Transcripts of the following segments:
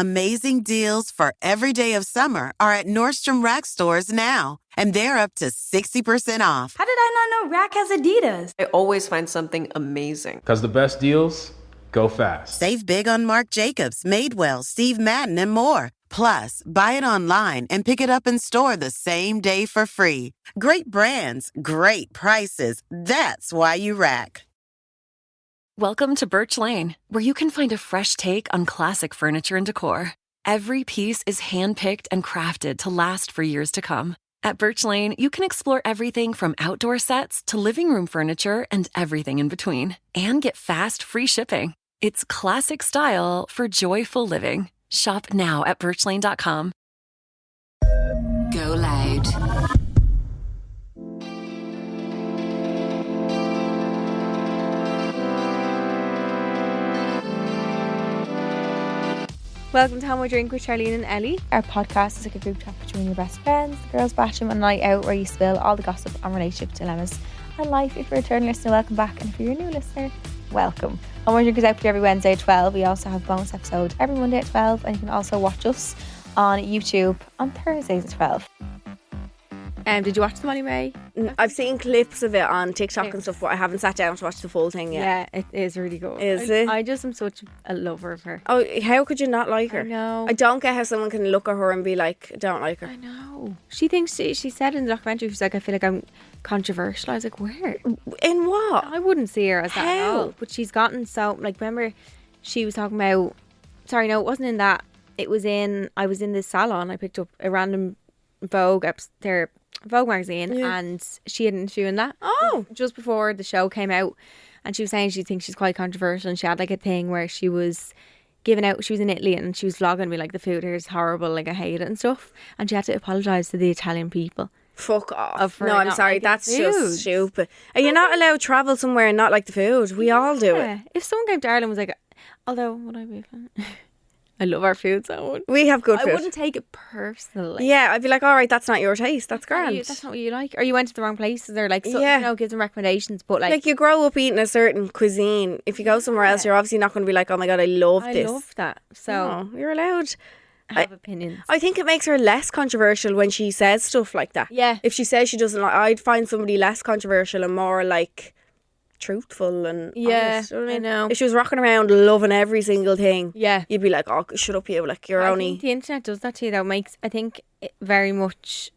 Amazing deals for every day of summer are at Nordstrom Rack stores now, and they're up to 60% off. How did I not know Rack has Adidas? I always find something amazing. Because the best deals go fast. Save big on Marc Jacobs, Madewell, Steve Madden, and more. Plus, buy it online and pick it up in store the same day for free. Great brands, great prices. That's why you Rack. Welcome to Birch Lane, where you can find a fresh take on classic furniture and decor. Every piece is handpicked and crafted to last for years to come. At Birch Lane, you can explore everything from outdoor sets to living room furniture and everything in between. And get fast, free shipping. It's classic style for joyful living. Shop now at birchlane.com. GoLoud. Welcome to How My Drink with Charleen and Ellie. Our podcast is like a group chat between your best friends, the girls' bathroom and night out, where you spill all the gossip on relationship dilemmas and life. If you're a return listener, welcome back, and if you're a new listener, welcome. How My Drink is out every Wednesday at 12. We also have bonus episodes every Monday at 12, and you can also watch us on YouTube on Thursdays at 12. Did you watch the Molly-Mae? I've seen clips of it on TikTok and stuff, but I haven't sat down to watch the full thing yet. Yeah, it is really good. Is it? I just am such a lover of her. Oh, how could you not like her? I know. I don't get how someone can look at her and be like, I don't like her. I know. She thinks, she said in the documentary, she's like, I feel like I'm controversial. I was like, where? In what? I wouldn't see her as that at How? all. But she's gotten so, like, remember she was talking about, sorry, no, it wasn't in that. It was in, I was in this salon. I picked up a random Vogue magazine, and she had an issue in that. Oh, just before the show came out, and she was saying she thinks she's quite controversial, and she had like a thing where she was giving out, she was in Italy and she was vlogging me like, the food here is horrible, like I hate it and stuff, and she had to apologise to the Italian people. fuck off. her No, I'm not sorry, liking that's food. just stupid. Are you not allowed to travel somewhere and not like the food? We all do it. Yeah. If someone came to Ireland and was like, although would I be I love our food so much. We have good food. I wouldn't take it personally. Yeah, I'd be like, all right, that's not your taste. That's grand. That's not what you like. Or you went to the wrong places, or like, so, Yeah. you know, give them recommendations. But like you grow up eating a certain cuisine. If you go somewhere else, you're obviously not going to be like, oh my God, I love I this. love that. So No, you're allowed. I have opinions. I think it makes her less controversial when she says stuff like that. Yeah. If she says she doesn't like, I'd find somebody less controversial and more like truthful and honest, you know what I know. If she was rocking around loving every single thing, Yeah. you'd be like, oh, shut up, you. Like, you're I only... think the internet does that too, though. I think it very much,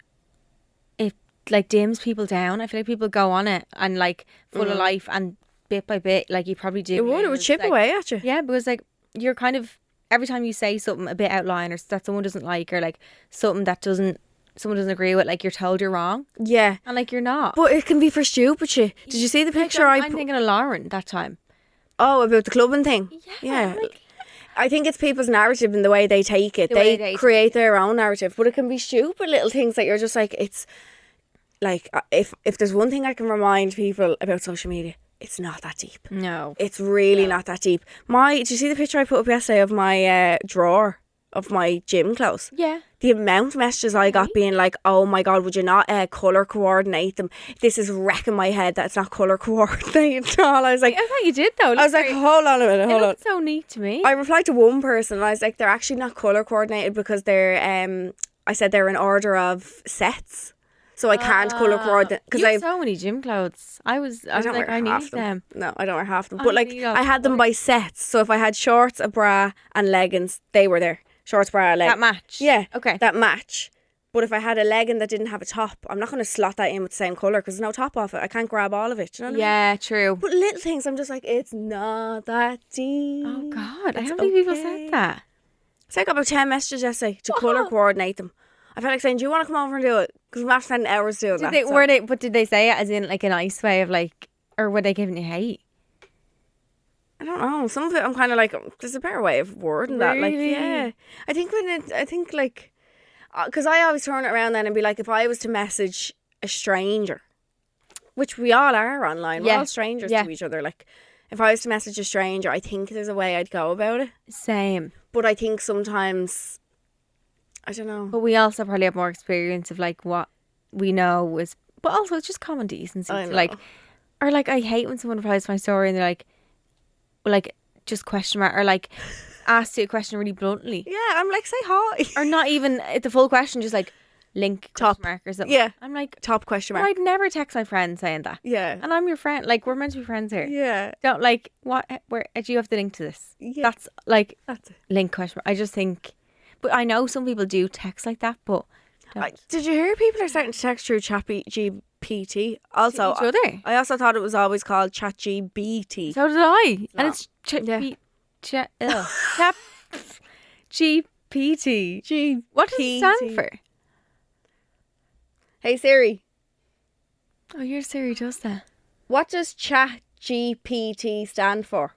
it like dims people down. I feel like people go on it and like full of life, and bit by bit, like you probably do. It would chip like, away at you. Yeah, because like you're kind of, every time you say something a bit outline, or that someone doesn't like, or like something that someone doesn't agree with, like you're told you're wrong, Yeah. and like you're not. But it can be for stupid shit. Did you see the picture I'm thinking of Lauren that time. Oh, about the clubbing thing? Yeah. like- I think it's people's narrative and the way they take it. The way They they create their own narrative. But it can be stupid little things that you're just like, it's like, if there's one thing I can remind people about social media, it's not that deep. No. It's really not that deep. Did you see the picture I put up yesterday of my drawer of my gym clothes? Yeah. The amount of messages I got being like, oh my God, would you not colour coordinate them? This is wrecking my head that it's not colour coordinated at all. I was like, I thought you did though. I was like, hold on a minute, hold on. It's so neat to me. I replied to one person and I was like, they're actually not colour coordinated because they're, I said they're in order of sets. So I can't colour coordinate. You have so many gym clothes. I was don't like, wear I half need them. No, I don't wear half of them. I But like, need them. I had them by sets. So if I had shorts, a bra and leggings, they were there. Shorts, bra, leggings. That match. Yeah. Okay. That match. But if I had a legging that didn't have a top, I'm not going to slot that in with the same colour because there's no top off it. I can't grab all of it. Do you know what I mean? Yeah, true. But little things, I'm just like, it's not that deep. Oh God, It's how many people okay. said that? So I got about 10 messages yesterday to colour coordinate them. I felt like saying, do you want to come over and do it? Because we've not spent hours doing that. But did they say it as in like a nice way of like, or were they giving you hate? I don't know. Some of it I'm kind of like, there's a better way of wording that. Like, Really? yeah. I think like, because I always turn it around then and be like, if I was to message a stranger, which we all are online, we're Yeah. all strangers Yeah. to each other. Like, if I was to message a stranger, I think there's a way I'd go about it. Same. But I think sometimes, I don't know. But we also probably have more experience of like what we know is, but also it's just common decency. I to, know. like, or like I hate when someone replies to my story and they're like just question mark, or like asks you a question really bluntly. Yeah, I'm like, say hi. Or not even the full question, just like link Top question mark or something. Yeah. I'm like, Top question well, mark. I'd never text my friend saying that. Yeah. And I'm your friend. Like, we're meant to be friends here. Yeah. Don't like, what, where, do you have the link to this? Yeah. That's like, That's it. link question mark. I just think, but I know some people do text like that, but don't. Did you hear people are starting to text through ChatGPT? Also, each other. I also thought it was always called ChatGPT. So did I. And it's GPT. What does it stand for? Hey Siri, Oh, your Siri does that. what does ChatGPT stand for?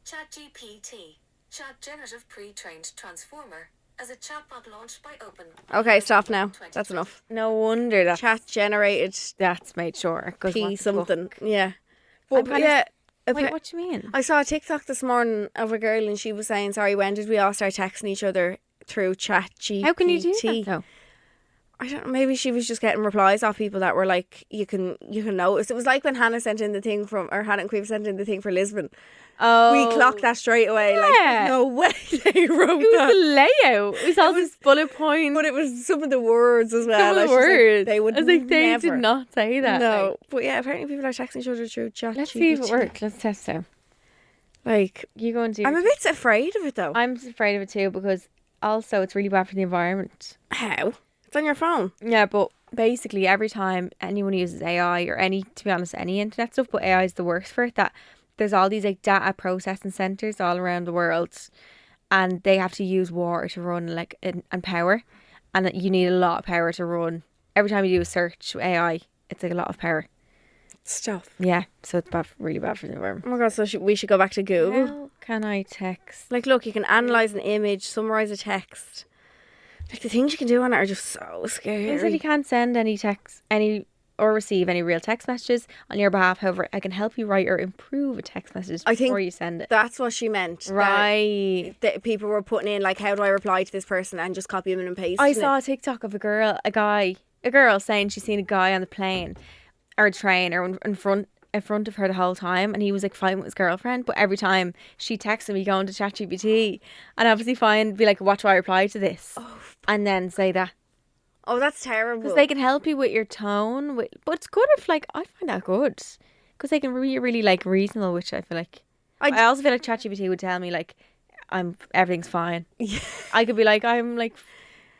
ChatGPT, Chat Generative Pre-trained Transformer, as a chatbot launched by Open. Okay, stop now. That's enough. No wonder that Chat generated that's made sure. 'Cause P what the something. fuck? Yeah. I'm But kind of- yeah. Wait, what do you mean? I saw a TikTok this morning of a girl and she was saying, sorry, when did we all start texting each other through ChatGPT? How can you do that though? I don't know, maybe she was just getting replies off people that were like, you can notice. It was like when Hannah sent in the thing Hannah and Queeve sent in the thing for Lisbon. Oh, We clocked that straight away. Like, Yeah. there's no way they wrote It was that. the layout. It was all these bullet points. But it was some of the words as well. Some of the Like, she's like, words. they would I was like, they never. did not say that. No. Like, But yeah, apparently people are texting each other through ChatGPT. let's see if it works. Let's test it. Like, You go and do. I'm a bit afraid of it though. I'm afraid of it too because also it's really bad for the environment. How? It's on your phone. Yeah, but basically every time anyone uses AI or to be honest, any internet stuff, but AI is the worst for it, that there's all these like data processing centres all around the world and they have to use water to run and power, and you need a lot of power to run. Every time you do a search with AI, it's like a lot of power. Stuff. Yeah, so it's really bad for the environment. Oh my god, so we should go back to Google. How can I text? Like, look, you can analyse an image, summarise a text. Like, the things you can do on it are just so scary. He said he can't send any text, or receive any real text messages on your behalf. However, I can help you write or improve a text message I think before you send it. That's what she meant. Right. That people were putting in, like, how do I reply to this person, and just copy them and paste. I saw a TikTok of a girl saying she's seen a guy on the plane or a train or in front of her the whole time, and he was like fighting with his girlfriend, but every time she texts him he go into ChatGPT and obviously be like, what do I reply to this? And then say that. Oh, that's terrible. Because they can help you with your tone, but it's good if, like, I find that good because they can be really like reasonable, which I feel like I also feel like ChatGPT would tell me like everything's fine. Yeah. I could be like, I'm like,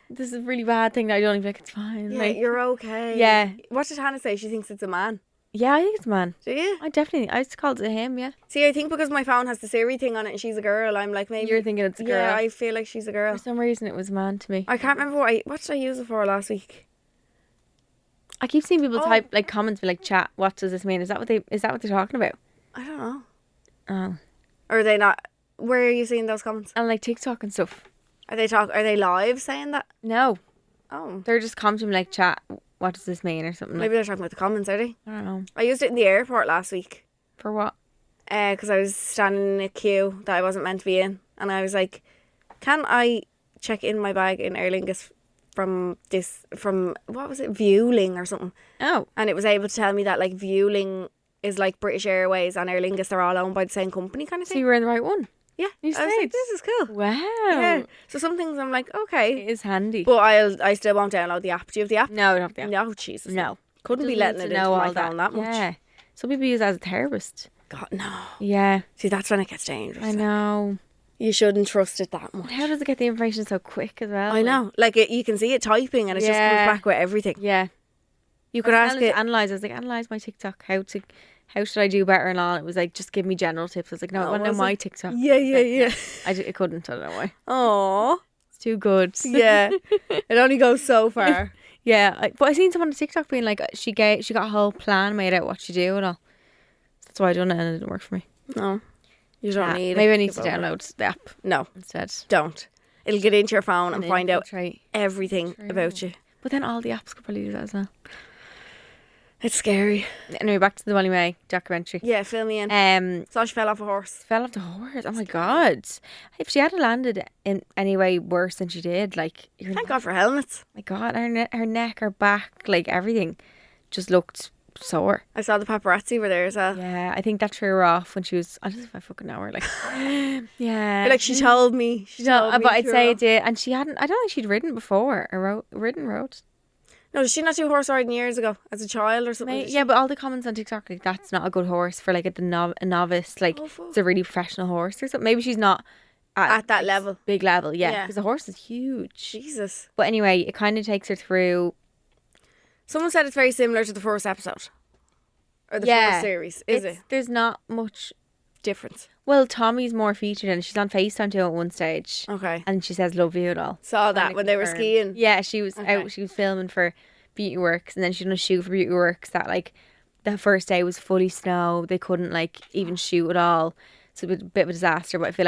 this is a really bad thing that I don't even like, it's fine. Yeah, like, you're okay. Yeah. What did Hannah say? She thinks it's a man. yeah, I think it's a man. Do you? I just called it him, yeah. See, I think because my phone has the Siri thing on it and she's a girl, I'm like, maybe You're thinking it's a girl. Yeah, I feel like she's a girl. For some reason it was a man to me. I can't remember what did I use it for last week. I keep seeing people type like comments, be like, chat, what does this mean? Is that what they're talking about? I don't know. Oh. Or are they not? Where are you seeing those comments? And like TikTok and stuff. Are they live saying that? No. Oh. They're just commenting like, chat, what does this mean or something like. Maybe they're talking about the comments, are they? I don't know. I used it in the airport last week. For what? Because I was standing in a queue that I wasn't meant to be in. And I was like, can I check in my bag in Aer Lingus from what was it, Vueling or something? Oh. And it was able to tell me that like Vueling is like British Airways and Aer Lingus, they're all owned by the same company kind of So thing. you were in the right one? Yeah. You I was like, said. this is cool. Wow. Yeah. So some things I'm like, okay. It is handy. But I still won't download the app. Do you have the app? No, I don't have the app. No, Jesus. No. Couldn't be Doesn't letting need it to into know my all phone that much. Yeah. Some people use it as a therapist. God, no. Yeah. See, that's when it gets dangerous. I know. You shouldn't trust it that much. How does it get the information so quick as well? I know. Like, you can see it typing and it just comes back with everything. Yeah. You could ask it. Analyse. I was like, analyse my TikTok. How should I do better and all? It was like, just give me general tips. I was like, no, I want to know my TikTok. Yeah. I couldn't. I don't know why. Aww. It's too good. Yeah. It only goes so far. Yeah. But I seen someone on TikTok being like, she got a whole plan made out what she do and all. That's why I done it and it didn't work for me. No. You don't need it. Maybe I need to download the app No. instead. Don't. It'll get into your phone and find out infiltrate. everything about you. But then all the apps could probably do that as well. It's scary. Anyway, back to the Molly-Mae documentary. Yeah, fill me in. So she fell off a horse. Fell off the horse. Oh my god! If she had landed in any way worse than she did, like, Thank God for helmets. my god, her neck, her back, like everything, just looked sore. I saw the paparazzi were there as well. Yeah, I think that threw her off when she was, I don't know if I fucking know her, like, yeah. But like she told me. But I'd say it did. And she hadn't, I don't think she'd ridden before, or rode. No, did she not do horse riding years ago as a child or something? Yeah, but all the comments on TikTok, like, that's not a good horse for like a novice, like, it's a really professional horse or something. Maybe she's not at that level. Big level, yeah. Because the horse is huge. Jesus. But anyway, it kind of takes her through. Someone said it's very similar to the first episode. Or the first series, is it? There's not much difference. Well, Tommy's more featured and she's on FaceTime too at one stage. Okay. And she says love you and all. Saw that when they were skiing. Yeah, she was out, she was filming for Beauty Works, and then she done a shoot for Beauty Works that like the first day was fully snow. They couldn't like even shoot at all. So it was a bit of a disaster. But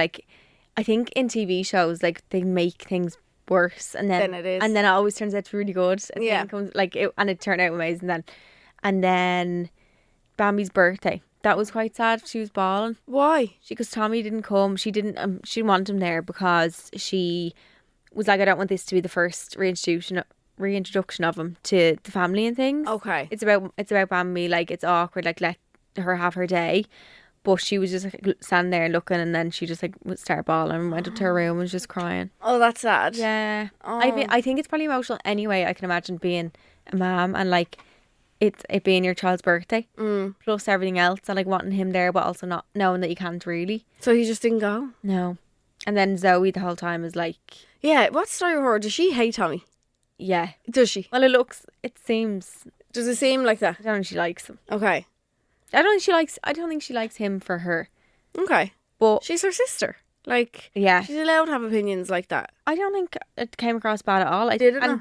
I think in TV shows like they make things worse and then it is. And then it always turns out to be really good. And yeah. And it turned out amazing then. And then Bambi's birthday. That was quite sad. She was bawling. Why? Because Tommy didn't come. She didn't want him there because she was like, I don't want this to be the first reintroduction of him to the family and things. Okay. It's about Bambi. Like, it's awkward. Like, let her have her day. But she was just like, standing there looking, and then she just like would start bawling and went up to her room and was just crying. Oh, that's sad. Yeah. Oh. I think it's probably emotional anyway. I can imagine being a mom and like it being your child's birthday plus everything else and like wanting him there but also not knowing that you can't really. So he just didn't go? No. And then Zoe the whole time is like, yeah, what's the story with her? Does she hate Tommy? Yeah. Does she? Well, it seems. Does it seem like that? I don't think she likes him. Okay. I don't think she likes him for her. Okay. But she's her sister. Like, yeah, she's allowed to have opinions like that. I don't think it came across bad at all.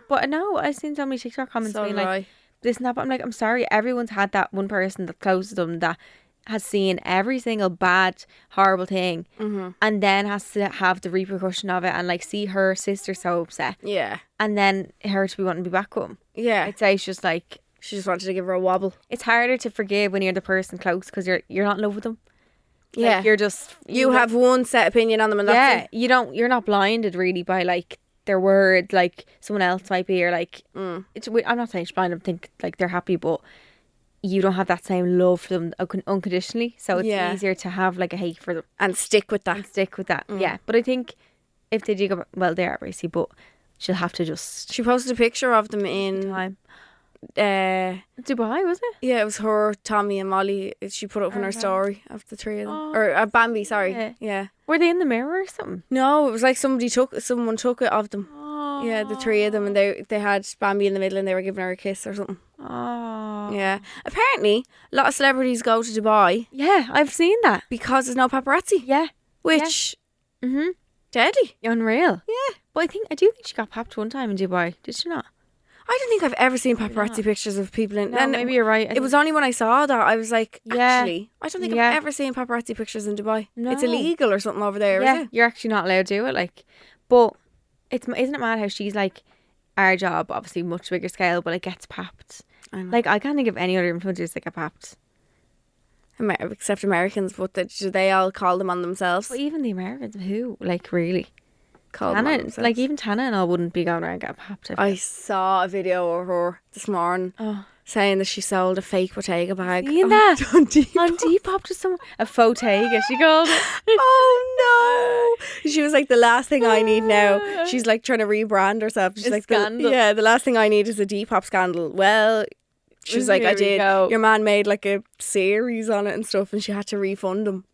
But no, I've seen so many TikTok comments being like, this and that, but I'm like, I'm sorry, everyone's had that one person that's close to them that has seen every single bad, horrible thing and then has to have the repercussion of it and like see her sister so upset. Yeah. And then her to be wanting to be back with him. Yeah. I'd say it's just like, she just wanted to give her a wobble. It's harder to forgive when you're the person close because you're not in love with them. Yeah. Like, you're just... You have one set opinion on them and that's it. You're not blinded really by like their words like someone else might be, or like I'm not saying she's blind, I think like they're happy, but you don't have that same love for them unconditionally, so it's easier to have like a hate for them and stick with that. Yeah, but I think if they do go, well, they are racy, but she'll have to just... She posted a picture of them in time. Dubai, was it? Yeah, it was her, Tommy and Molly. She put up on her story of the three of them. Or Bambi, sorry. Yeah. Were they in the mirror or something? No, it was like someone took it of them. Oh. Yeah, the three of them, and they had Bambi in the middle and they were giving her a kiss or something. Oh. Yeah. Apparently, a lot of celebrities go to Dubai. Yeah, I've seen that. Because there's no paparazzi. Yeah. Which... Yeah. Deadly. Unreal. Yeah. But I do think she got papped one time in Dubai. Did she not? I don't think I've ever seen paparazzi pictures of people in... No, maybe you're right. It was only when I saw that I was like, actually, I don't think I've ever seen paparazzi pictures in Dubai. No. It's illegal or something over there, is it? You're actually not allowed to do it. Like, but isn't it mad how she's like, our job, obviously much bigger scale, but it gets papped. Like, I can't think of any other influencers that get papped. Except Americans, but do they all call them on themselves? But even the Americans, who? Like, really? Call them on themselves. Like, even Tana and all wouldn't be going around getting papped. I saw a video of her this morning saying that she sold a fake Bottega bag. Seen that? On Depop to someone. A Bottega, she called it. Oh no. She was like, the last thing I need now. She's like trying to rebrand herself. She's like, scandal. the last thing I need is a Depop scandal. Well, she's like, I did. Your man made like a series on it and stuff, and she had to refund him.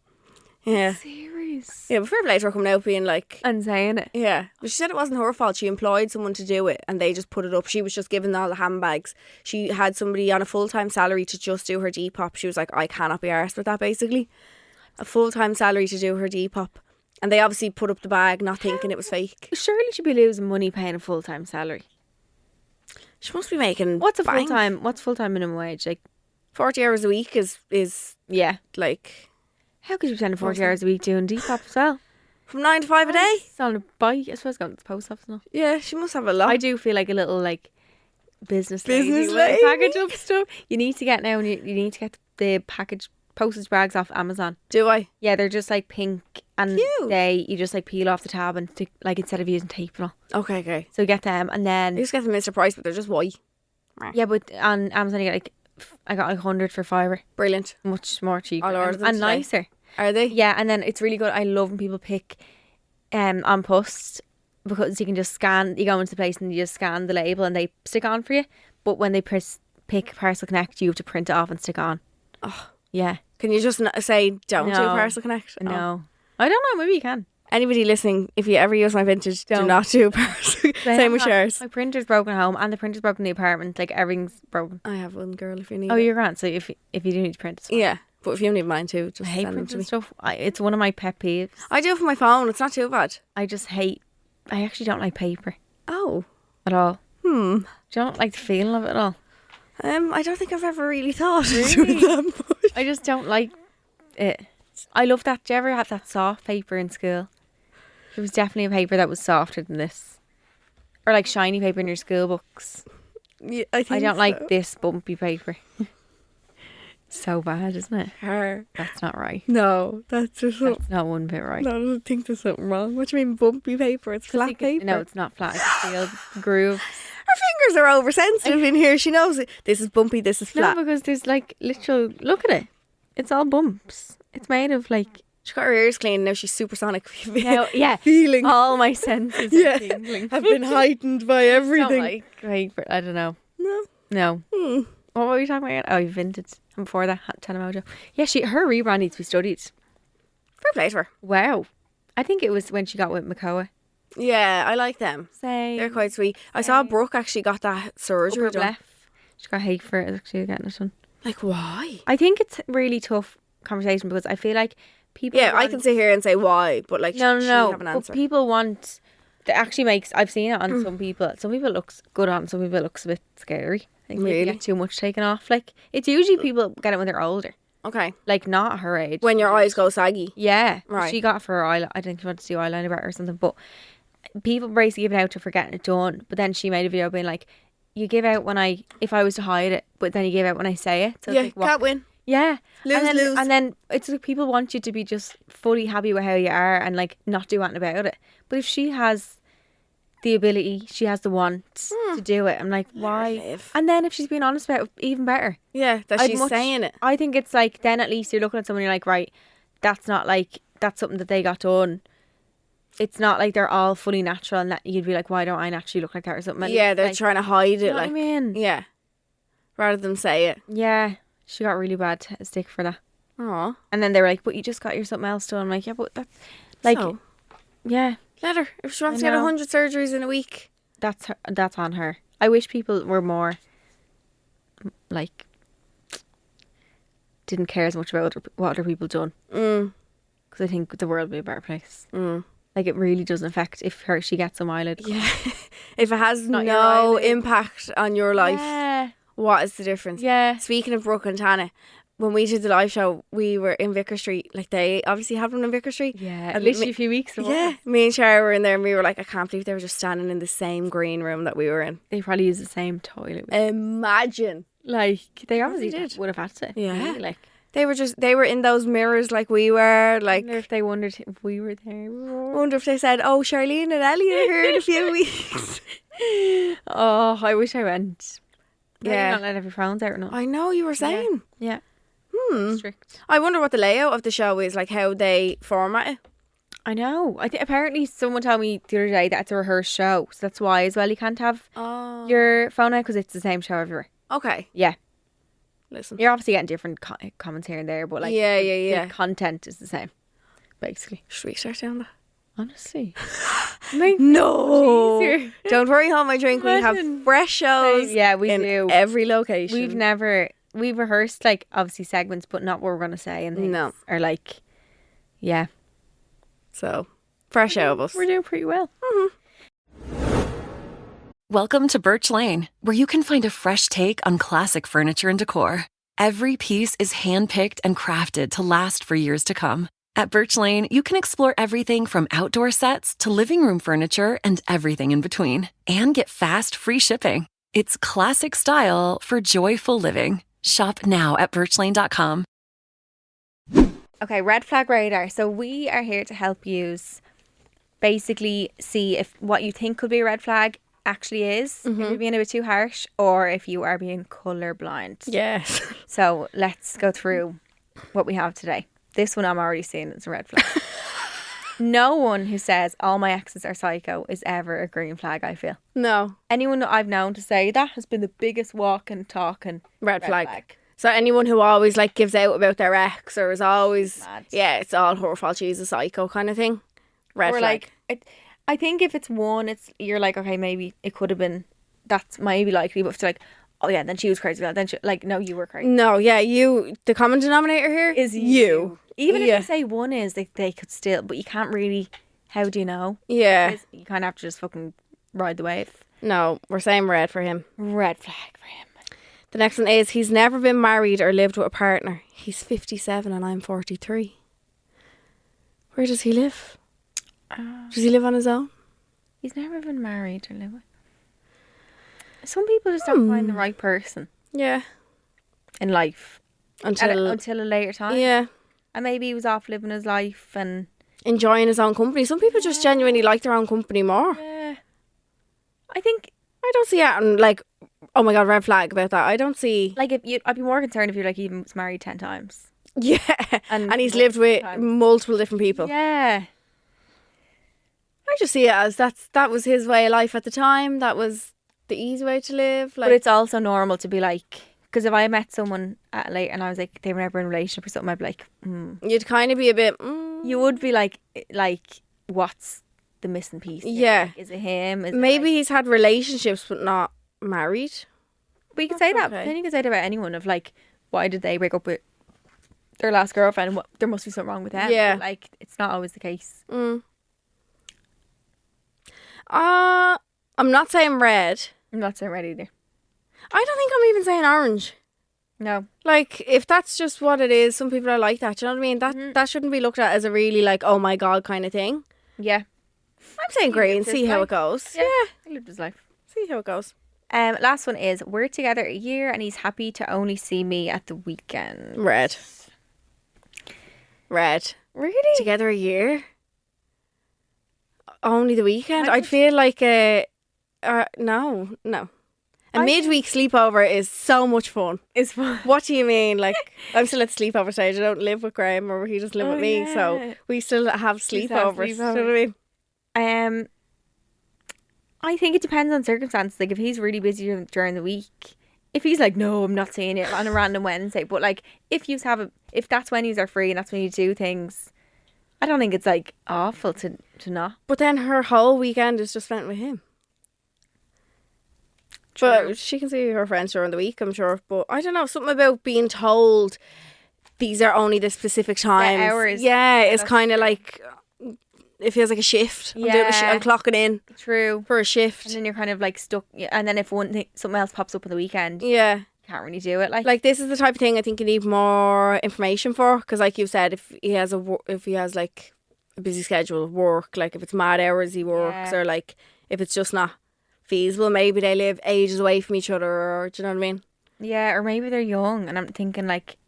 Yeah. Series. Yeah, but fair play to her coming out being like... And saying it. Yeah. But she said it wasn't her fault. She employed someone to do it and they just put it up. She was just given all the handbags. She had somebody on a full-time salary to just do her Depop. She was like, I cannot be arsed with that, basically. A full-time salary to do her Depop. And they obviously put up the bag not thinking it was fake. Surely she'd be losing money paying a full-time salary. She must be making... What's full-time minimum wage? Like 40 hours a week is yeah, like... How could you be spending 40 hours a week doing Depop as well? From 9 to 5 a day? Selling a bike, I suppose, going to the post office now. Yeah, she must have a lot. I do feel like a little like business lady. Package up stuff. You need to get now, and you need to get the postage bags off Amazon. Do I? Yeah, they're just like pink, and Cute. you just like peel off the tab and stick, like, instead of using tape and all. Okay. So you get them, and then you just get them Mr. Price, but they're just white. Yeah, but on Amazon you get like I got like 100 for fibre. Brilliant. Much more cheaper I'll order them and today. nicer. Are they? Yeah, and then it's really good. I love when people pick on post, because you can just scan. You go into the place and you just scan the label and they stick on for you. But when they pick Parcel Connect, you have to print it off and stick on. Oh, yeah. Can you just say don't do No. Parcel Connect? No, I don't know. Maybe you can. Anybody listening, if you ever use my Vinted, do Don't. not do Parcel. Same with shares. My printer's broken at home and the printer's broken in the apartment. Like everything's broken. I have one, girl, if you need Oh, it. you're grand. So if you do need to print, it's fine. Yeah, but if you need mine too, just I hate send them to printing me. stuff. It's one of my pet peeves. I do it for my phone. It's not too bad. I just hate. I actually don't like paper Oh. at all. Hmm. I don't like the feeling of it at all. I don't think I've ever really thought Really? of doing that much. I just don't like it. I love that. Do you ever have that soft paper in school? There was definitely a paper that was softer than this. Or like shiny paper in your school books. Yeah, I think don't so. like this bumpy paper. So bad, isn't it? Her. That's not right. No, that's just something. That's not one bit right. No, I don't think there's something wrong. What do you mean bumpy paper? It's flat paper. No, it's not flat. I can feel the groove. Her fingers are oversensitive in here. She knows it. This is bumpy, this is flat. No, because there's like literal. Look at it. It's all bumps. It's made of like. She got her ears clean. Now she's supersonic. Yeah. Feeling. All my senses Yeah. are tingling. Have been heightened by everything. Don't like paper. I don't know. No. No. What were we talking about? Oh, Vinted. And before that, Telemojo. Yeah, her rebrand needs to be studied. Fair play to her. Wow. I think it was when she got with Makoa. Yeah, I like them. Say. They're quite sweet. I saw Brooke actually got that surgery upper done. left. She got hate for it actually getting it done. Like, why? I think it's a really tough conversation because I feel like people. Yeah, I can sit here and say why, but like, No, she no, have an but answer. people want. That actually makes. I've seen it on some people. Some people it looks good on. Some people it looks a bit scary. Like Really? you get too much taken off. Like it's usually people get it when they're older. Okay. Like not her age. When your eyes go saggy. Yeah, Right. She got it for her eyeliner. I think she wanted to do eyeliner better or something. But people basically give it out to for getting it done. But then she made a video being like, "You give out if I was to hide it, but then you give out when I say it." So it's Yeah, like, what? can't win. Yeah, Lose, and then, lose. And then it's like people want you to be just fully happy with how you are and like not do anything about it. But if she has the ability, she has the want to do it. I'm like, why? live. And then if she's being honest about it, even better. Yeah, that I'd she's much- saying it. I think it's like then at least you're looking at someone and you're like, right, that's not like that's something that they got done. It's not like they're all fully natural and that you'd be like, why don't I naturally look like that or something? At Yeah, least, they're like, trying to hide it. you know what Like, I mean? yeah, rather than say it. Yeah, she got really bad stick for that. Aw. And then they were like, but you just got your something else done. I'm like, yeah, but that's like, So? yeah, Let her. If she wants I to get know. 100 surgeries in a week. that's on her. I wish people were more like didn't care as much about what other people done, because I think the world would be a better place. Like it really doesn't affect if she gets some eyelid. Yeah. If it has Not your no eyelid. impact on your life, Yeah, what is the difference? yeah. Speaking of Brooke and Tana, when we did the live show, we were in Vicar Street. Like, they obviously have one in Vicar Street. Yeah, And literally me- a few weeks ago. Yeah, me and Shara were in there and we were like, I can't believe they were just standing in the same green room that we were in. They probably use the same toilet. Imagine. Like they obviously did. would have had to. Yeah. really, like They were in those mirrors like we were. I Like, wonder if they wondered if we were there. wonder if they said, oh, Charleen and Ellie are here in a few weeks. Oh, I wish I went. Yeah. Yeah, not let every phones out or not. I know, you were saying. Yeah, strict. I wonder what the layout of the show is, like how they format it. I know. I think apparently someone told me the other day that it's a rehearsed show, so that's why as well you can't have your phone out because it's the same show everywhere. Okay, Yeah, listen. you're obviously getting different comments here and there, but like Yeah, the, yeah. the content is the same, basically. Should we start down that? Honestly, Make No. it easier. Don't worry, hold my drink. We have Imagine. fresh shows. Yeah, we in do. every location. We've rehearsed like obviously segments, but not what we're gonna say and things. No. Or like, yeah, So fresh out of us. we're doing pretty well. Welcome to Birch Lane, where you can find a fresh take on classic furniture and decor. Every piece is handpicked and crafted to last for years to come. At Birch Lane, you can explore everything from outdoor sets to living room furniture and everything in between. And get fast, free shipping. It's classic style for joyful living. Shop now at birchlane.com. Okay, red flag radar. So we are here to help you basically see if what you think could be a red flag actually is, if you're being a bit too harsh, or if you are being colourblind. Yes. So let's go through what we have today. This one I'm already seeing as a red flag. No one who says all my exes are psycho is ever a green flag, I feel. No. Anyone that I've known to say that has been the biggest walking, talking Red flag. So anyone who always like gives out about their ex or is always Mad. yeah, it's all her fault, she's a psycho kind of thing. Red Or flag. like, I think if it's one, you're like, okay, maybe it could have been, that's maybe likely, but if it's like, oh yeah, then she was crazy, then she, like, no, you were crazy. No, yeah, the common denominator here Is you. Even if Yeah. you say one is, they could still, but you can't really, how do you know? Yeah. Because you kind of have to just fucking ride the wave. No, we're saying red for him. Red flag for him. The next one is he's never been married or lived with a partner. He's 57 and I'm 43. Where does he live? Does he live on his own? He's never been married or live with. Some people just don't find the right person Yeah. in life Until until a later time. yeah. And maybe he was off living his life and Enjoying his own company. Some people just genuinely like their own company more. yeah. I think I don't see it and like, oh my god, red flag about that. I don't see. like I'd be more concerned if you're like he was married 10 times. Yeah. And And he's lived with times. multiple different people. Yeah. I just see it as that was his way of life at the time. That was the easy way to live. Like, But it's also normal to be like, because if I met someone late and I was like, they were never in a relationship or something, I'd be like, you'd kind of be a bit. You would be like, what's the missing piece here? Yeah. Like, is it him? Is Maybe it he's had relationships but not married. but you can say that. okay. Then you can say that about anyone of like, why did they break up with their last girlfriend? What, there must be something wrong with them. Yeah. But, like, it's not always the case. I'm not saying red. I'm not saying red either. I don't think I'm even saying orange. No. Like, if that's just what it is, some people are like that. Do you know what I mean? That shouldn't be looked at as a really like, oh my god kind of thing. Yeah. I'm saying green. lived his See how life. it goes. Yeah. Yeah. He lived his life. See how it goes. Last one is, we're together a year and he's happy to only see me at the weekend. Red. Red. Really? Together a year. Only the weekend. I'd feel like no. A midweek sleepover is so much fun. It's fun. What do you mean? Like, I'm still at the sleepover stage. I don't live with Graham or he doesn't live with me. So yeah. we still have sleepovers. Do you know what I mean? I think it depends on circumstances. Like, if he's really busy during the week, if he's like, no, I'm not seeing it on a random Wednesday, but like, if that's when you are free and that's when you do things, I don't think it's like awful to not. But then her whole weekend is just spent with him. True. But she can see her friends during the week, I'm sure. But I don't know, something about being told these are only the specific times. hours. Yeah, it's That's kind of like, it feels like a shift. I'm doing I'm clocking in True. for a shift. And then you're kind of like stuck. And then if something else pops up on the weekend, you Yeah. can't really do it. Like, this is the type of thing I think you need more information for. Because like you said, if he has like a busy schedule of work, like if it's mad hours he works, Yeah. or like if it's just not feasible, maybe they live ages away from each other, or do you know what I mean? yeah, or maybe they're young, and I'm thinking like,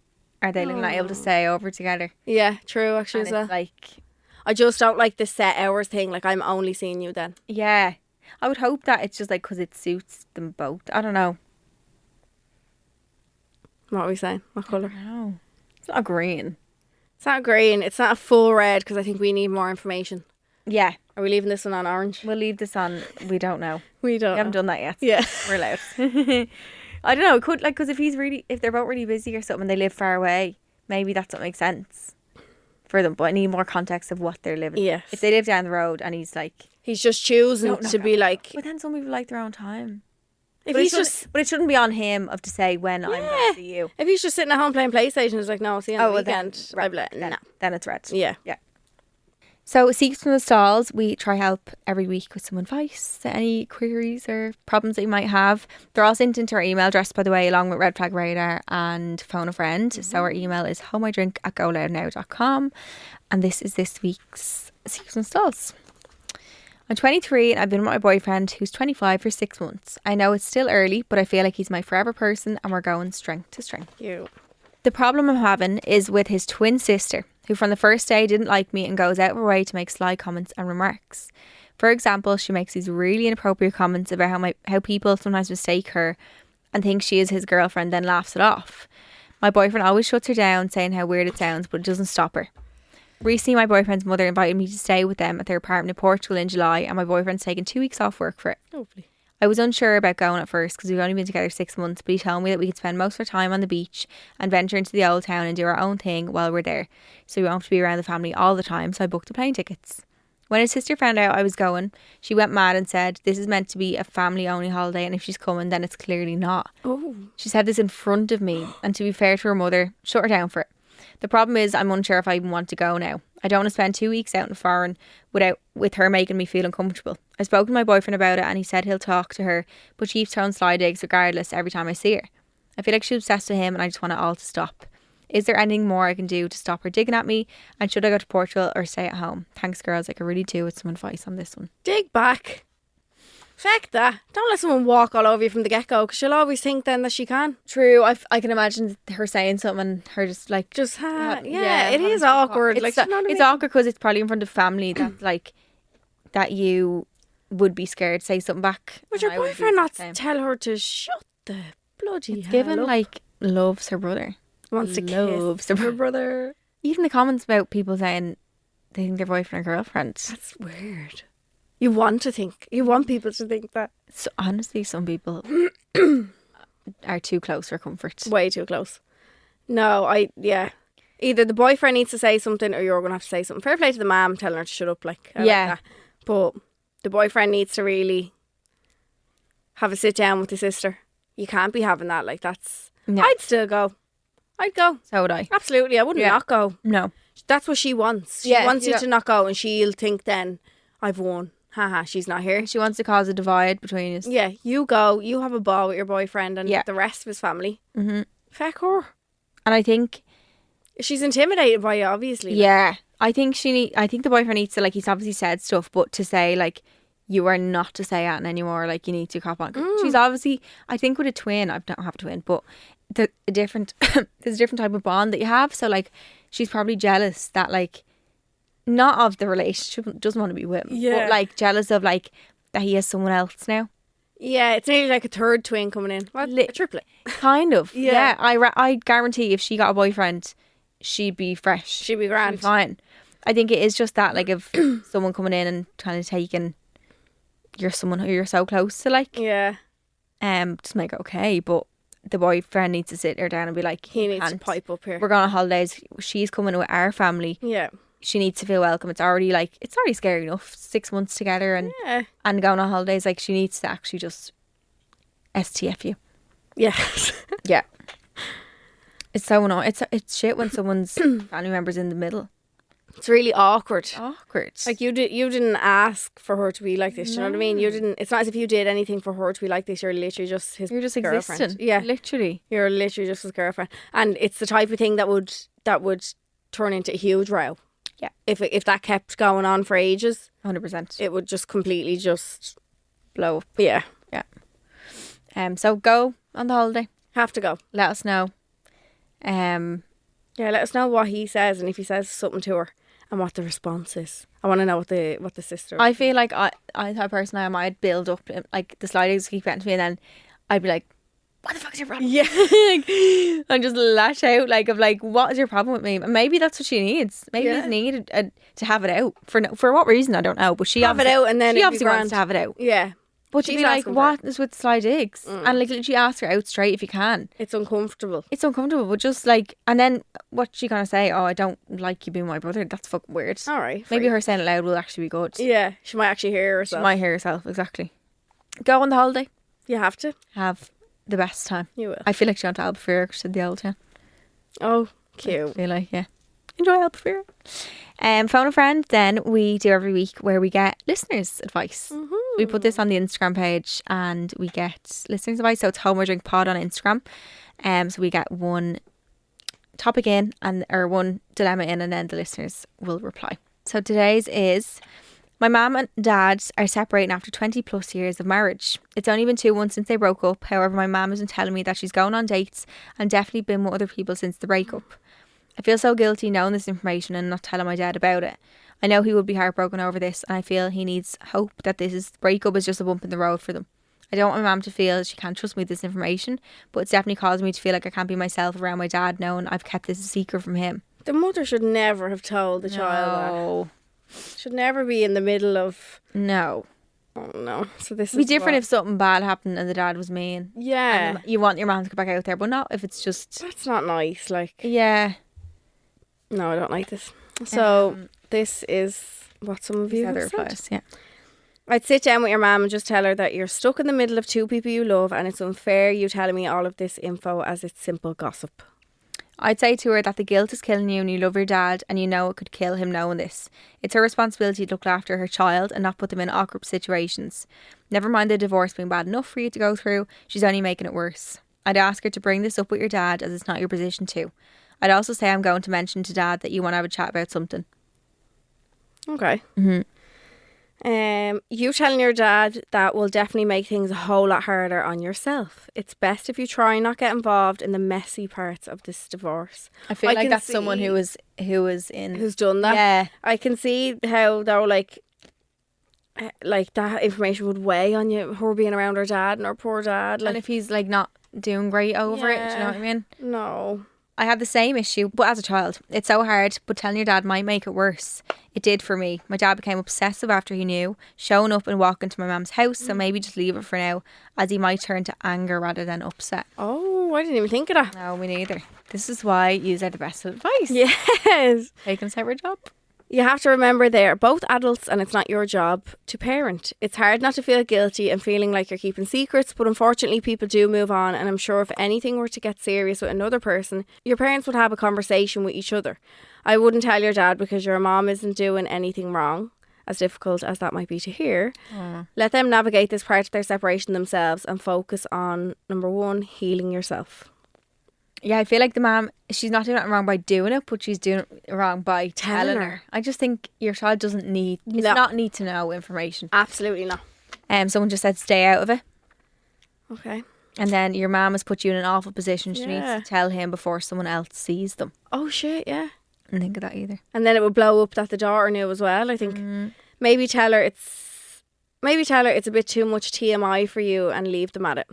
are they not able to stay over together? Yeah, true, actually, And as well. it's like, I just don't like the set hours thing. Like, I'm only seeing you then. yeah, I would hope that it's just like because it suits them both. I don't know. What are we saying? What colour? No, it's not green. It's not green. It's not a full red because I think we need more information. Yeah, Are we leaving this one on orange? we'll leave this on. We don't know. We don't. We haven't done that yet. Yeah. We're allowed. I don't know. It could, like, because if they're both really busy or something, and they live far away, maybe that's what makes sense for them. But I need more context of what they're living. Yes. If they live down the road and he's like, He's just choosing No, to be like. but then some people like their own time. If But he's just. but it shouldn't be on him of to say when I'm going to see you. If he's just sitting at home playing PlayStation, it's like, no, I'll see you on the well, then, weekend. right, I'd be like, then, no. then it's red. Yeah. Yeah. So, Secrets from the Stalls, we try help every week with some advice, any queries or problems that you might have. They're all sent into our email address, by the way, along with Red Flag Radar and Phone a Friend. So our email is homeidrink@goloudnow.com. And this is this week's Secrets from the Stalls. I'm 23 and I've been with my boyfriend who's 25 for 6 months. I know it's still early, but I feel like he's my forever person and we're going strength to strength. You. The problem I'm having is with his twin sister, who from the first day didn't like me and goes out of her way to make sly comments and remarks. For example, she makes these really inappropriate comments about how people sometimes mistake her and think she is his girlfriend, then laughs it off. My boyfriend always shuts her down, saying how weird it sounds, but it doesn't stop her. Recently, my boyfriend's mother invited me to stay with them at their apartment in Portugal in July, and my boyfriend's taken 2 weeks off work for it. Lovely. I was unsure about going at first because we've only been together 6 months, but he told me that we could spend most of our time on the beach and venture into the old town and do our own thing while we're there, so we won't have to be around the family all the time, so I booked the plane tickets. When his sister found out I was going, she went mad and said, this is meant to be a family-only holiday, and if she's coming, then it's clearly not. Oh. She said this in front of me, and to be fair to her mother, shut her down for it. The problem is I'm unsure if I even want to go now. I don't want to spend 2 weeks out in foreign with her making me feel uncomfortable. I spoke to my boyfriend about it, and he said he'll talk to her, but she keeps throwing sly digs regardless every time I see her. I feel like she's obsessed with him, and I just want it all to stop. Is there anything more I can do to stop her digging at me? And should I go to Portugal or stay at home? Thanks, girls. I could really do with some advice on this one. Dig back. Feck that. Don't let someone walk all over you from the get-go, because she'll always think then that she can. True. I can imagine her saying something and her just like... It is awkward. It's, you know what I it's mean? awkward because it's probably in front of family that like that you would be scared to say something back. Would your boyfriend not tell her to shut the bloody hell given up? like loves her brother. Wants to loves kiss her brother. Even the comments about people saying they think they're boyfriend or girlfriend. That's weird. You want people to think that. So honestly, some people are too close for comfort. Way too close. No, either the boyfriend needs to say something or you're going to have to say something. Fair play to the mum telling her to shut up. Like that. But the boyfriend needs to really have a sit down with the sister. You can't be having that. Like that's... No. I'd still go. I'd go. So would I. Absolutely. I wouldn't not go. No. That's what she wants. She wants you to not go, and she'll think then, I've won. Haha, she's not here. She wants to cause a divide between us. Yeah, you go. You have a ball with your boyfriend and the rest of his family. Mm-hmm. Feck her. And I think... she's intimidated by you, obviously. Yeah. I think the boyfriend needs to, like, he's obviously said stuff, but to say, like, you are not to say that anymore, like, you need to cop on. She's obviously, I think with a twin, I don't have a twin, but there's a different type of bond that you have. So, like, she's probably jealous that, like, not of the relationship, doesn't want to be with him, but, like, jealous of, like, that he has someone else now. Yeah, it's nearly like a third twin coming in. What? A triplet. Kind of. Yeah. I guarantee if she got a boyfriend, she'd be fresh. She'd be grand. She'd be fine. I think it is just that, like, of someone coming in and kind of taking... you're someone who you're so close to, like, just make it okay, but the boyfriend needs to sit her down and be like, he needs to pipe up here. We're going on holidays. She's coming with our family. Yeah, she needs to feel welcome. It's already scary enough. 6 months together and going on holidays. Like, she needs to actually just STF you. Yes. Yeah. It's so annoying. It's shit when someone's family member's in the middle. It's really awkward. Like, you didn't ask for her to be like this. Do you know what I mean? You didn't. It's not as if you did anything for her to be like this. You're literally just his. You're just girlfriend. existing. Yeah, literally. You're literally just his girlfriend, and it's the type of thing that would turn into a huge row. Yeah. If that kept going on for ages, 100%, it would just completely just blow up. Yeah. Yeah. So go on the holiday. Have to go. Let us know. Yeah, let us know what he says and if he says something to her and what the response is. I want to know what the sister. I feel like I thought personally I might build up like the sliders keep getting to me, and then I'd be like, "What the fuck is your problem?" Yeah, and just lash out like "What is your problem with me?" And maybe that's what she needs. Maybe she needed to have it out for what reason I don't know. But she have it out, and then she obviously wants to have it out. Yeah. But she'd be like, what is with sly digs? And like literally ask her out straight if you can. It's uncomfortable. But just like, and then what's she gonna say? Oh, I don't like you being my brother. That's fucking weird. All right. Maybe her saying it loud will actually be good. Yeah, she might actually hear herself. She might hear herself, exactly. Go on the holiday. You have to. Have the best time. You will. I feel like she went to Albufeira to the old town. Oh, cute. I feel like, yeah. Enjoy Albufeira. Phone a friend, then we do every week where we get listeners' advice. Mm-hmm. We put this on the Instagram page and we get listeners' advice. So it's Home or Drink Pod on Instagram. So we get one topic in or one dilemma in, and then the listeners will reply. So today's is: my mum and dad are separating after 20 plus years of marriage. It's only been 2 months since they broke up. However, my mum has been telling me that she's going on dates and definitely been with other people since the breakup. I feel so guilty knowing this information and not telling my dad about it. I know he would be heartbroken over this, and I feel he needs hope that this breakup is just a bump in the road for them. I don't want my mum to feel she can't trust me with this information, but it's definitely causing me to feel like I can't be myself around my dad knowing I've kept this a secret from him. The mother should never have told the child that. Should never be in the middle of... No. Oh no. So this It'd be different if something bad happened and the dad was mean. Yeah. And you want your mum to go back out there, but not if it's just... That's not nice, like... Yeah. No, I don't like this. So this is what some of you have said. Yeah. I'd sit down with your mum and just tell her that you're stuck in the middle of two people you love and it's unfair you telling me all of this info as it's simple gossip. I'd say to her that the guilt is killing you and you love your dad and you know it could kill him knowing this. It's her responsibility to look after her child and not put them in awkward situations. Never mind the divorce being bad enough for you to go through, she's only making it worse. I'd ask her to bring this up with your dad as it's not your position to. I'd also say I'm going to mention to dad that you want to have a chat about something. Okay. Mm-hmm. You telling your dad that will definitely make things a whole lot harder on yourself. It's best if you try and not get involved in the messy parts of this divorce. I feel like that's someone who's done that. Yeah. I can see how though like that information would weigh on you, her being around her dad and her poor dad. Like, and if he's like not doing great over it, do you know what I mean? No. I had the same issue, but as a child. It's so hard, but telling your dad might make it worse. It did for me. My dad became obsessive after he knew, showing up and walking to my mum's house, so maybe just leave it for now, as he might turn to anger rather than upset. Oh, I didn't even think of that. No, me neither. This is why yous are the best advice. Yes. Taking a separate job. You have to remember they are both adults and it's not your job to parent. It's hard not to feel guilty and feeling like you're keeping secrets, but unfortunately people do move on, and I'm sure if anything were to get serious with another person, your parents would have a conversation with each other. I wouldn't tell your dad because your mom isn't doing anything wrong, as difficult as that might be to hear. Let them navigate this part of their separation themselves and focus on, number one, healing yourself. Yeah, I feel like the mom, she's not doing it wrong by doing it, but she's doing it wrong by telling her. I just think your child doesn't need, it's not need to know information. Absolutely not. Someone just said stay out of it. Okay. And then your mom has put you in an awful position. She needs to tell him before someone else sees them. Oh shit, yeah. I didn't think of that either. And then it would blow up that the daughter knew as well, I think. Maybe tell her it's a bit too much TMI for you and leave them at it.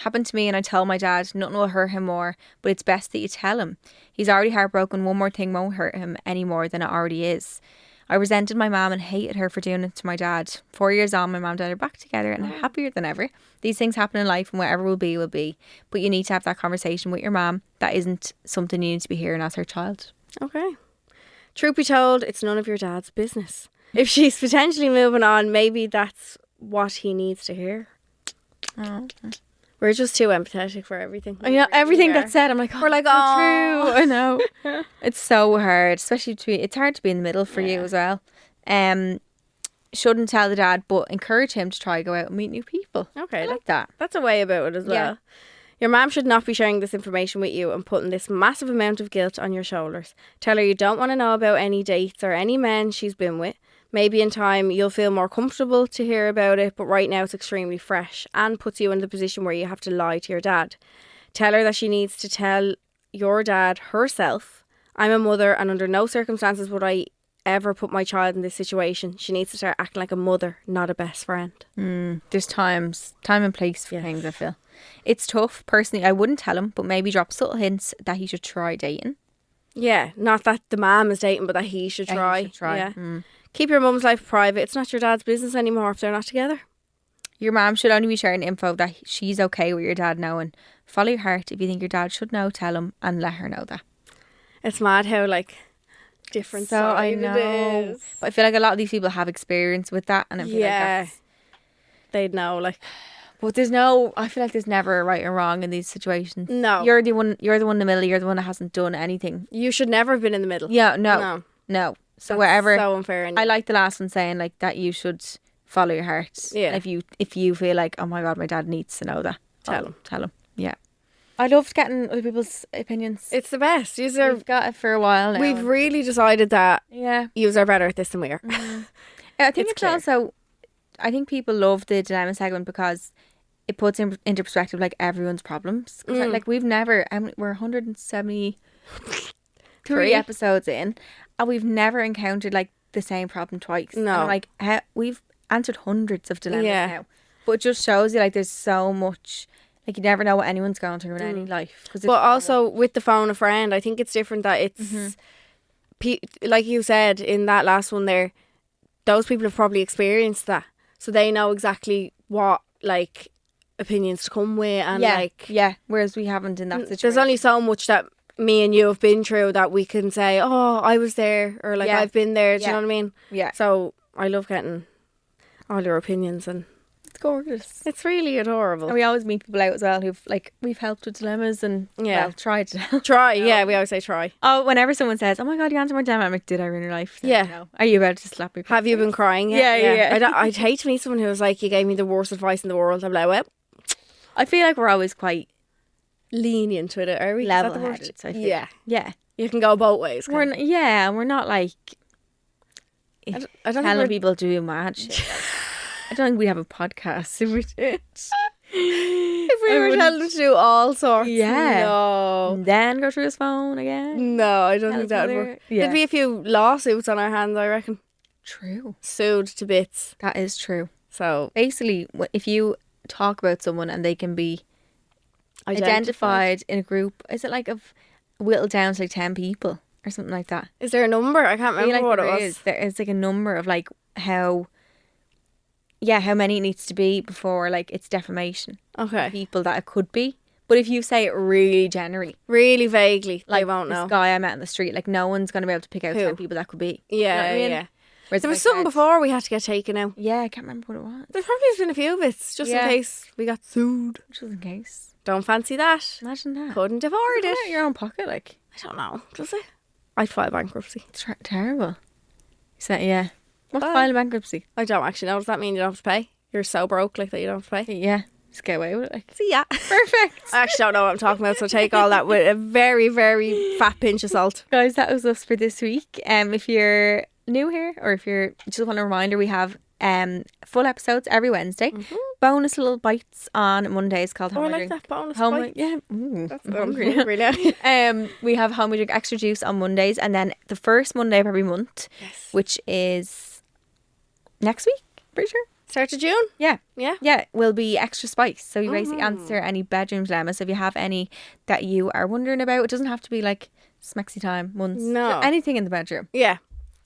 Happened to me and I told my dad nothing will hurt him more, but it's best that you tell him. He's already heartbroken. One more thing won't hurt him any more than it already is. I resented my mum and hated her for doing it to my dad. 4 years on, my mum and dad are back together and they're happier than ever. These things happen in life and whatever will be, will be. But you need to have that conversation with your mum. That isn't something you need to be hearing as her child. Okay. Truth be told, it's none of your dad's business. If she's potentially moving on, maybe that's what he needs to hear. Oh. We're just too empathetic for everything. I know everything that's said. I'm like, oh, we're like, oh, oh, true. I know. It's so hard, especially it's hard to be in the middle for you as well. Shouldn't tell the dad, but encourage him to try go out and meet new people. Okay, I like that. That's a way about it as well. Yeah. Your mum should not be sharing this information with you and putting this massive amount of guilt on your shoulders. Tell her you don't want to know about any dates or any men she's been with. Maybe in time you'll feel more comfortable to hear about it, but right now it's extremely fresh and puts you in the position where you have to lie to your dad. Tell her that she needs to tell your dad herself, I'm a mother and under no circumstances would I ever put my child in this situation. She needs to start acting like a mother, not a best friend. There's time and place for things, I feel. It's tough. Personally, I wouldn't tell him, but maybe drop subtle hints that he should try dating. Yeah, not that the mom is dating, but that he should try. Yeah. Keep your mum's life private. It's not your dad's business anymore if they're not together. Your mum should only be sharing info that she's okay with your dad knowing. Follow your heart. If you think your dad should know, tell him and let her know that. It's mad how different so I know. It is. But I feel like a lot of these people have experience with that, and I feel like they'd know. But I feel like there's never a right or wrong in these situations. No, you're the one in the middle. You're the one that hasn't done anything. You should never have been in the middle. Yeah, no. So that's wherever, so unfair. I like the last one saying that you should follow your heart. Yeah. And if you feel like, oh my God, my dad needs to know that, tell him. Yeah. I loved getting other people's opinions. It's the best. We've got it for a while now. We've really decided that yous are better at this than we are. I think it's also, I think people love the dilemma segment because it puts into perspective everyone's problems. Because we've never, we're 173 episodes in, and we've never encountered the same problem twice. No. And I'm like, we've answered hundreds of dilemmas Yeah. now. But it just shows you, like, there's so much, like, you never know what anyone's going through in any life. But also with the phone a friend, I think it's different that it's, like you said in that last one there, those people have probably experienced that. So they know exactly what, like, opinions to come with and, whereas we haven't in that situation. There's only so much that me and you have been through that we can say, oh, I was there, or like, I've been there, do you know what I mean? Yeah. So I love getting all your opinions, and It's gorgeous. it's really adorable. And we always meet people out as well who've, like, we've helped with dilemmas and, tried to help. Try, yeah, we always say try. Oh, whenever someone says, oh my God, you answered my dilemma, I'm like, did I ruin your life? Yeah. No. Are you about to slap me? Have you been crying yet? Yeah. I'd hate to meet someone who was like, you gave me the worst advice in the world. I'm like, well, I feel like we're always quite lenient with it, are we? Is that the word? level-headed. I feel. Yeah. Yeah. You can go both ways. We're not like I don't telling think we're... people to do mad shit. I don't think we'd have a podcast if we did. If we were telling him to do all sorts. Yeah. No. And then go through his phone again. No, I don't Tell think his that would mother. work. Yeah. There'd be a few lawsuits on our hands, I reckon. True. Sued to bits. That is true. So Basically, if you talk about someone and they can be identified in a group, is it like of whittled down to like 10 people or something like that? Is there a number? I can't I feel remember like what it there was. is. There is like a number of like how many it needs to be before like it's defamation. Okay. People that it could be. But if you say it really generally, Really vaguely, like they won't this know. guy I met in the street, like no one's going to be able to pick out Who? 10 people that could be. Yeah, You know what I mean? yeah. Whereas There if was I something said- before we had to get taken out. Yeah, I can't remember what it was. There probably has been a few bits, just Yeah. in case we got sued. Just in case. Don't fancy that. Imagine that. Couldn't afford Put it out it. of your own pocket, like. I don't know. Does it? I'd file bankruptcy. It's terrible. So, yeah. What's Bye. filing bankruptcy? I don't actually know. Does that mean you don't have to pay? You're so broke, like, that you don't have to pay? Yeah. Just get away with it. Like. See ya. Perfect. I actually don't know what I'm talking about, so take all that with a very, very fat pinch of salt. Guys, that was us for this week. If you're new here or if you're just want a reminder, we have full episodes every Wednesday. Bonus little bites on Mondays called Oh, Home I I like Drink. that bonus Home bite. Yeah. I'm I'm hungry. hungry now. We have Home We Drink Extra Juice on Mondays, and then the first Monday of every month, which is next week, pretty sure. Start of June? Yeah. Yeah. Yeah, will be extra spice. So you basically answer any bedroom dilemmas. If you have any that you are wondering about, it doesn't have to be like smexy time, months. No. Anything in the bedroom. Yeah.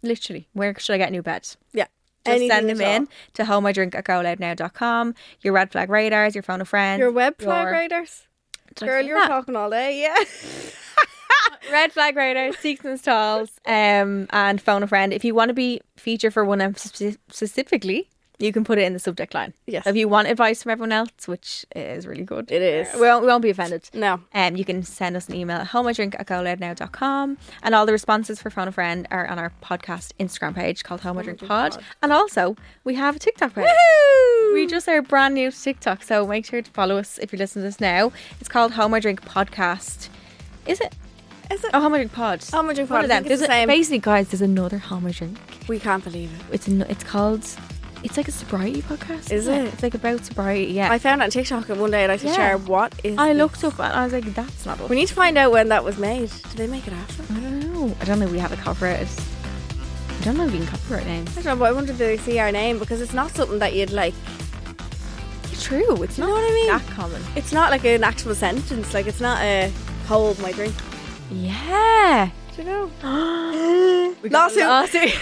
Literally. Where should I get a new bed? Yeah. Just Anything send them at all. in to homeidrink@GoLoudNow.com. Your red flag radars, your phone a friend. Your web flag your- radars? Did I Girl, say you were that? talking all day, yeah. Red flag radars, seeks and stalls, and phone a friend. If you want to be featured for one of them specifically, you can put it in the subject line. Yes. So if you want advice from everyone else, which is really good. It is. We won't be offended. No. You can send us an email at homeidrink@GoLoudNow.com, and all the responses for Phone a Friend are on our podcast Instagram page called Home I Drink Pod. And also, we have a TikTok page. Woohoo! We just are brand new to TikTok, so make sure to follow us if you're listening to this now. It's called Home I Drink Podcast. Is it? Is it? Oh, Home I Drink Pod. Home I Drink One Pod. of I them. think it's the There's same. basically, guys, there's another Home I Drink. We can't believe it. It's called. It's like a sobriety podcast. Is isn't it? It's like about sobriety. Yeah. I found it on TikTok one day and I said, Yeah. share what is I this? looked up and I was like, that's not us. We need to find out when that was made. Did they make it after? I don't know. I don't know if we have it copyrighted. I don't know if we can copyright names. I don't know, but I wondered did they see our name because it's not something that you'd like. True. It's You not know what I mean? that common. It's not like an actual sentence. Like it's not a hold my drink. Yeah. Do you know? We got a Lawsuit.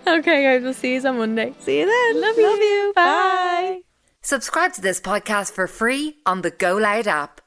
Okay, guys. We'll see you on Monday. See you then. Love you. Bye. Subscribe to this podcast for free on the GoLoud app.